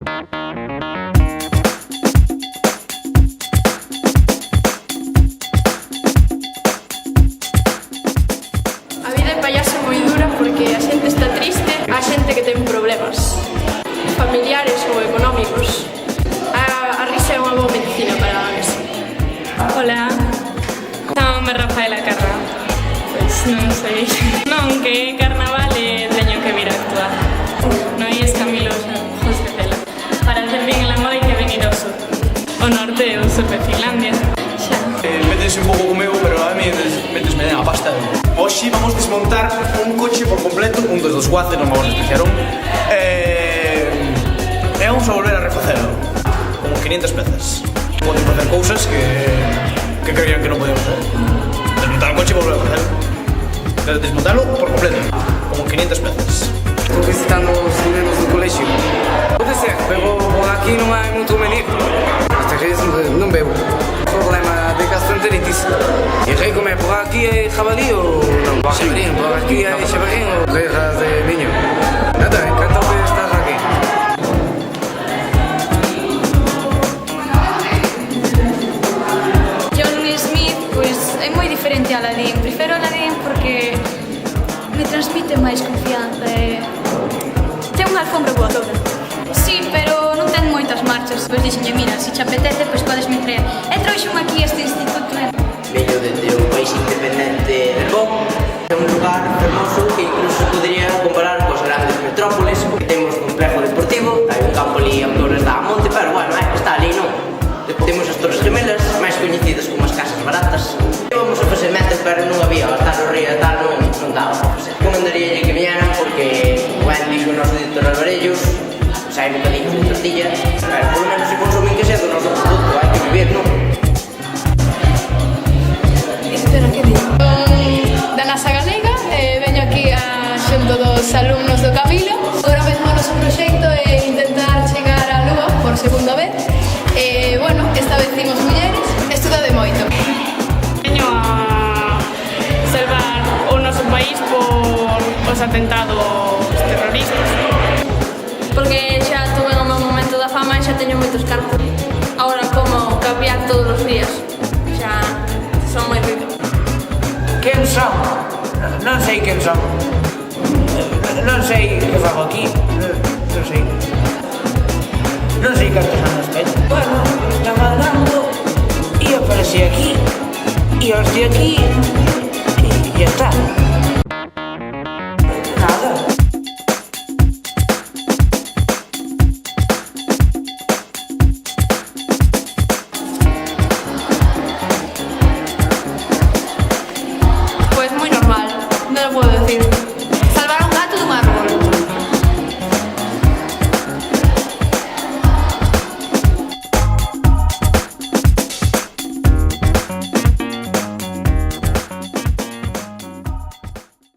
A vida de payaso é moi dura porque a xente está triste, a xente que ten problemas familiares ou económicos. A risa é unha boa medicina para a mesa. Hola, chamame Rafaela Carra. Pois non sei. Non, que carnaval teño que vir a actuar. Non é escamilosa, José Cela. Para hacer bien la moda hai que venir ao sur. O norte é o sur de Finlandia. Xa. Métense un pouco comeo, pero a mí métesme a pasta. Hoxe vamos desmontar un coche por completo, un dos guaces, non vamos a despreciar un. E vamos a volver a refacelo, como 500 pezas. Podemos facer cousas que creían que non podíamos facer. Desmontar un coche e volver a facelo. Desmontalo por completo, como 500 pezas. Estou visitando os meninos do colégio. Pode ser, pero por aqui não há muito menino. Esta vez não bebo. Problema de gastroenteritis. E rei comer por aqui é javali ou não? Chavarrinho, por aqui é chavarrinho ou lejas de vinho. Nada, encantado de estar aqui. John Smith, pois é moi diferente a Aladdin. Prefiro Aladdin porque me transmite máis confianza e ten unha alfombra voadora. Sí, pero non ten moitas marchas. Pois dixenlle, mira, se te apetece, pois podes me traer. E trouxome aquí este instituto. Veño desde un país independente del Bon. É un lugar hermoso que incluso podría comparar cos grandes metrópoles, porque temos un complejo deportivo, hai un campo ali a Torres da Monte, pero bueno, está ali, non? Temos as Torres Gemelas, máis coñecidas como as casas baratas. Íbamos a facer metas, pero non había, estar no río e tal, non daba para facer. Recomendaríalle que viñeran porque, como ben dixo o noso editor Alvarellos, hai bocadinhos de tortilla, pero por lo menos se consumen que sea do noso produto, hai que vivir, non? Espera, que digo? Da NASA Galega, veño aquí a xunto dos alumnos do Camilo. Agora mesmo o noso proxecto é intentar chegar á Lúa por segunda vez. Bueno, esta vez dimos mulleres, estudade moito. Veño a salvar o noso país por os atentados terroristas. Porque xa tuve o meu momento da fama e xa teño moitos cartos. Agora como cambiar todos os días. Xa son moi rico. Quen son? Non sei quen son. Non sei que fago aquí. Non sei. Non sei cantos anos teño. Bueno, estaba andando e apareci aquí. E os de aquí